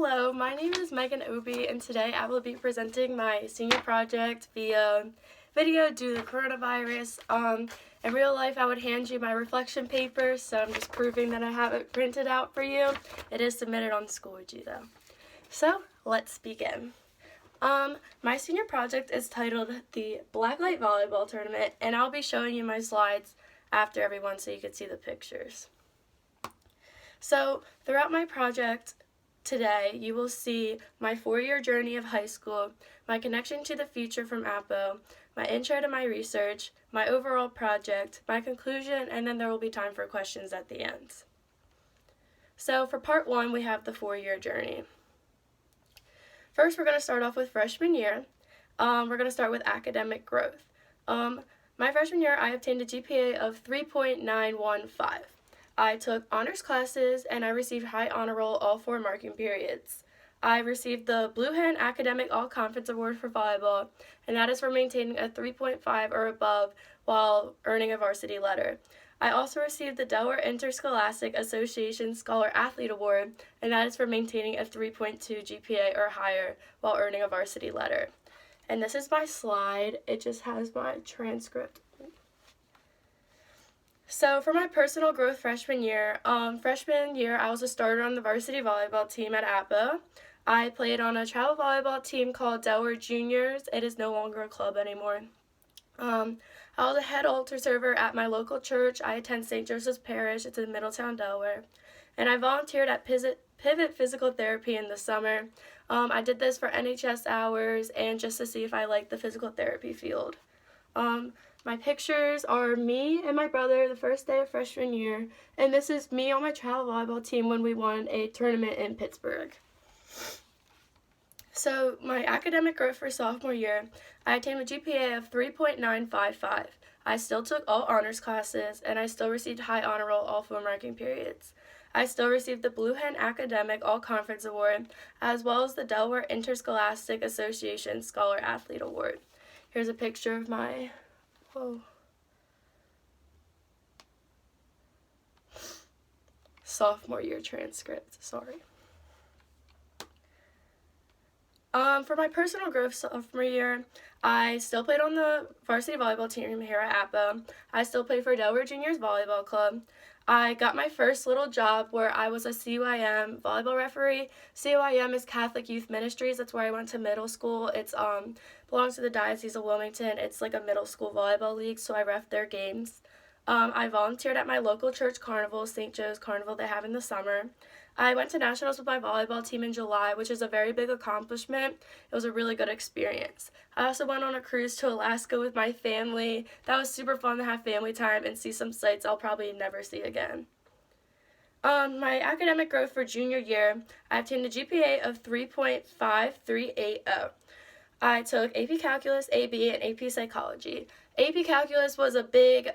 Hello, my name is Megan Aube, and today I will be presenting my senior project via video due to the coronavirus. In real life, I would hand you my reflection paper, so I'm just proving that I have it printed out for you. It is submitted on Schoology, though. So, let's begin. My senior project is titled the Blacklight Volleyball Tournament, and I'll be showing you my slides after everyone so you can see the pictures. So, throughout my project today, you will see my 4-year journey of high school, my connection to the future from Aube, my intro to my research, my overall project, my conclusion, and then there will be time for questions at the end. So for part 1, we have the 4-year journey. First, we're going to start off with freshman year. We're going to start with academic growth. My freshman year, I obtained a GPA of 3.915. I took honors classes and I received high honor roll all 4 marking periods. I received the Blue Hen Academic All-Conference Award for volleyball, and that is for maintaining a 3.5 or above while earning a varsity letter. I also received the Delaware Interscholastic Association Scholar Athlete Award, and that is for maintaining a 3.2 GPA or higher while earning a varsity letter. And this is my slide. It just has my transcript. So for my personal growth freshman year, I was a starter on the varsity volleyball team at Aube. I played on a travel volleyball team called Delaware Juniors. It is no longer a club anymore. I was a head altar server at my local church. I attend St. Joseph's Parish. It's in Middletown, Delaware. And I volunteered at Pivot Physical Therapy in the summer. I did this for NHS hours and just to see if I liked the physical therapy field. My pictures are me and my brother the first day of freshman year, and this is me on my travel volleyball team when we won a tournament in Pittsburgh. So my academic growth for sophomore year, I attained a GPA of 3.955. I still took all honors classes, and I still received high honor roll all 4 marking periods. I still received the Blue Hen Academic All-Conference Award, as well as the Delaware Interscholastic Association Scholar Athlete Award. Here's a picture of my sophomore year transcript, sorry. For my personal growth sophomore year, I still played on the varsity volleyball team here at Aube. I still played for Delaware Juniors Volleyball Club. I got my first little job where I was a CYM volleyball referee. CYM is Catholic Youth Ministries. That's where I went to middle school. It's belongs to the Diocese of Wilmington. It's like a middle school volleyball league, so I ref their games. I volunteered at my local church carnival, St. Joe's Carnival they have in the summer. I went to nationals with my volleyball team in July, which is a very big accomplishment. It was a really good experience. I also went on a cruise to Alaska with my family. That was super fun to have family time and see some sights I'll probably never see again. My academic growth for junior year, I obtained a GPA of 3.5380. I took AP Calculus, AB, and AP Psychology. AP Calculus was a big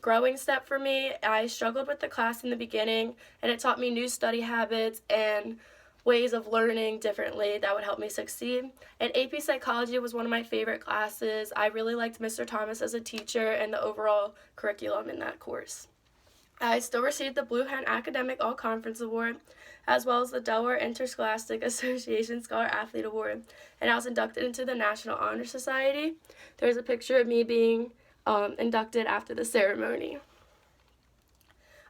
growing step for me. I struggled with the class in the beginning, and it taught me new study habits and ways of learning differently that would help me succeed. And AP Psychology was one of my favorite classes. I really liked Mr. Thomas as a teacher and the overall curriculum in that course. I still received the Blue Hen Academic All-Conference Award, as well as the Delaware Interscholastic Association Scholar Athlete Award, and I was inducted into the National Honor Society. There's a picture of me being inducted after the ceremony.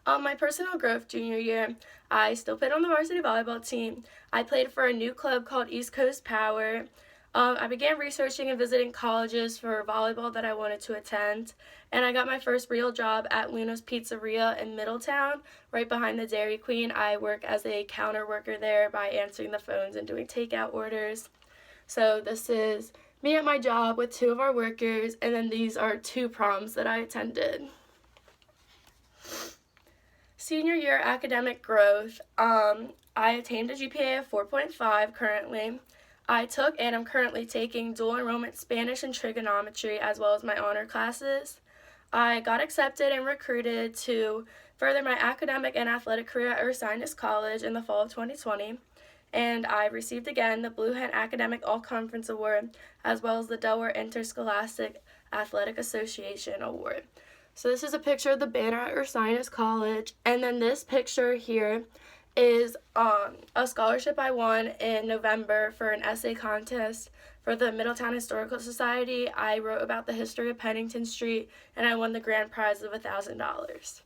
My personal growth junior year, I still played on the varsity volleyball team. I played for a new club called East Coast Power. I began researching and visiting colleges for volleyball that I wanted to attend, and I got my first real job at Luna's Pizzeria in Middletown, right behind the Dairy Queen. I work as a counter worker there by answering the phones and doing takeout orders. So this is me at my job with 2 of our workers, and then these are 2 proms that I attended. Senior year academic growth, I attained a GPA of 4.5 currently. I took and am currently taking dual enrollment Spanish and trigonometry as well as my honor classes. I got accepted and recruited to further my academic and athletic career at Ursinus College in the fall of 2020. And I received again the Blue Hen Academic All-Conference Award as well as the Delaware Interscholastic Athletic Association Award. So this is a picture of the banner at Ursinus College, and then this picture here is a scholarship I won in November for an essay contest for the Middletown Historical Society. I wrote about the history of Pennington Street, and I won the grand prize of $1,000.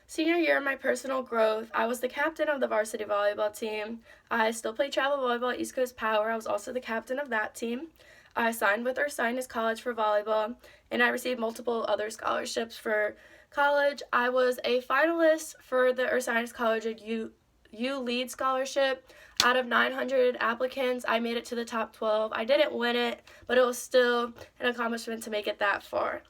Senior year, my personal growth, I was the captain of the varsity volleyball team. I still play travel volleyball at East Coast Power. I was also the captain of that team. I signed with Ursinus College for volleyball, and I received multiple other scholarships for college. I was a finalist for the Ursinus College U Lead Scholarship. Out of 900 applicants, I made it to the top 12. I didn't win it, but it was still an accomplishment to make it that far.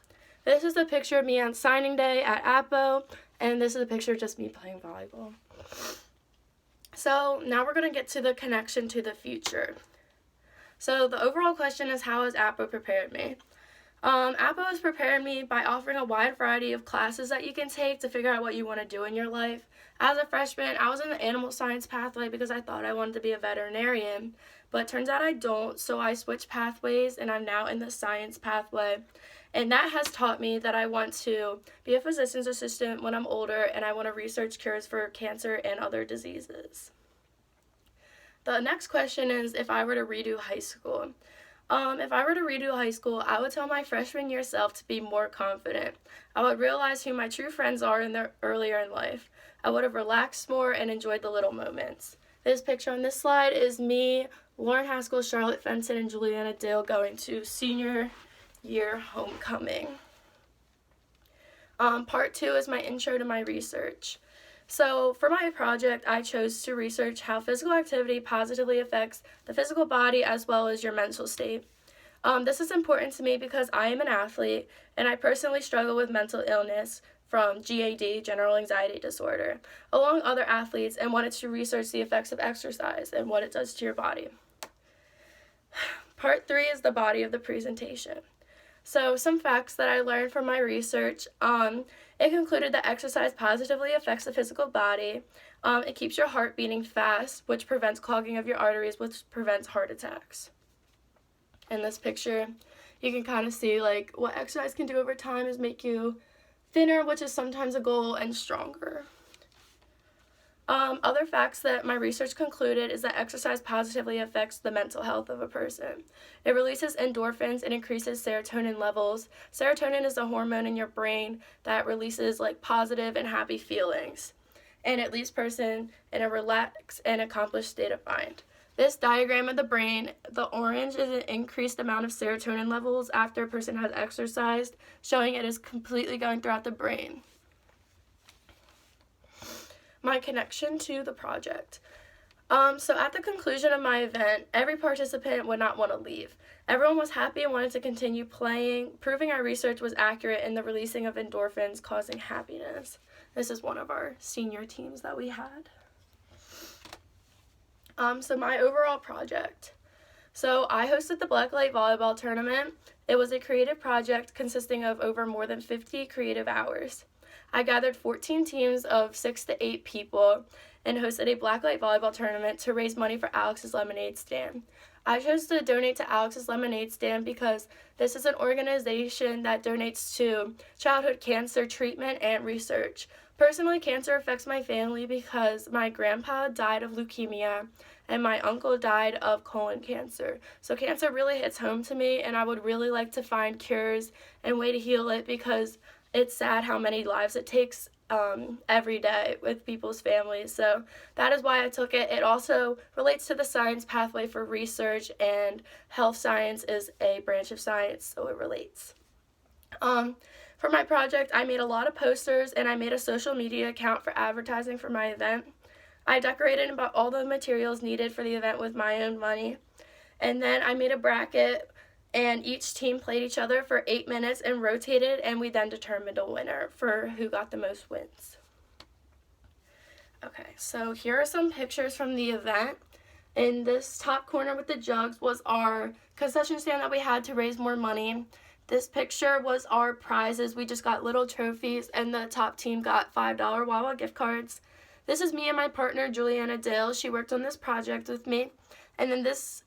This is a picture of me on signing day at Aube, and this is a picture of just me playing volleyball. So now we're going to get to the connection to the future. So the overall question is, how has Aube prepared me? Aube has prepared me by offering a wide variety of classes that you can take to figure out what you want to do in your life. As a freshman, I was in the animal science pathway because I thought I wanted to be a veterinarian, but it turns out I don't, so I switched pathways and I'm now in the science pathway. And that has taught me that I want to be a physician's assistant when I'm older, and I want to research cures for cancer and other diseases. The next question is, if I were to redo high school. If I were to redo high school, I would tell my freshman year self to be more confident. I would realize who my true friends are earlier in life. I would have relaxed more and enjoyed the little moments. This picture on this slide is me, Lauren Haskell, Charlotte Fenton, and Juliana Dale going to senior year homecoming. Part 2 is my intro to my research. So for my project, I chose to research how physical activity positively affects the physical body as well as your mental state. This is important to me because I am an athlete and I personally struggle with mental illness from GAD, general anxiety disorder, along with other athletes, and wanted to research the effects of exercise and what it does to your body. Part 3 is the body of the presentation. So some facts that I learned from my research, it concluded that exercise positively affects the physical body. It keeps your heart beating fast, which prevents clogging of your arteries, which prevents heart attacks. In this picture, you can kind of see like what exercise can do over time is make you thinner, which is sometimes a goal, and stronger. Other facts that my research concluded is that exercise positively affects the mental health of a person. It releases endorphins and increases serotonin levels. Serotonin is a hormone in your brain that releases like positive and happy feelings, and it leaves person in a relaxed and accomplished state of mind. This diagram of the brain, the orange is an increased amount of serotonin levels after a person has exercised, showing it is completely going throughout the brain. My connection to the project. So at the conclusion of my event, every participant would not want to leave. Everyone was happy and wanted to continue playing, proving our research was accurate in the releasing of endorphins causing happiness. This is one of our senior teams that we had. So my overall project. So I hosted the Blacklight Volleyball Tournament. It was a creative project consisting of over more than 50 creative hours. I gathered 14 teams of 6 to 8 people and hosted a Blacklight Volleyball Tournament to raise money for Alex's Lemonade Stand. I chose to donate to Alex's Lemonade Stand because this is an organization that donates to childhood cancer treatment and research. Personally, cancer affects my family because my grandpa died of leukemia and my uncle died of colon cancer. So cancer really hits home to me, and I would really like to find cures and way to heal it because it's sad how many lives it takes every day with people's families. So that is why I took it. It also relates to the science pathway for research, and health science is a branch of science, so it relates. For my project, I made a lot of posters and I made a social media account for advertising for my event. I decorated and bought all the materials needed for the event with my own money. And then I made a bracket, and each team played each other for 8 minutes and rotated, and we then determined a winner for who got the most wins. Okay, so here are some pictures from the event. In this top corner with the jugs was our concession stand that we had to raise more money. This picture was our prizes. We just got little trophies, and the top team got $5 Wawa gift cards. This is me and my partner, Juliana Dale. She worked on this project with me. And then this,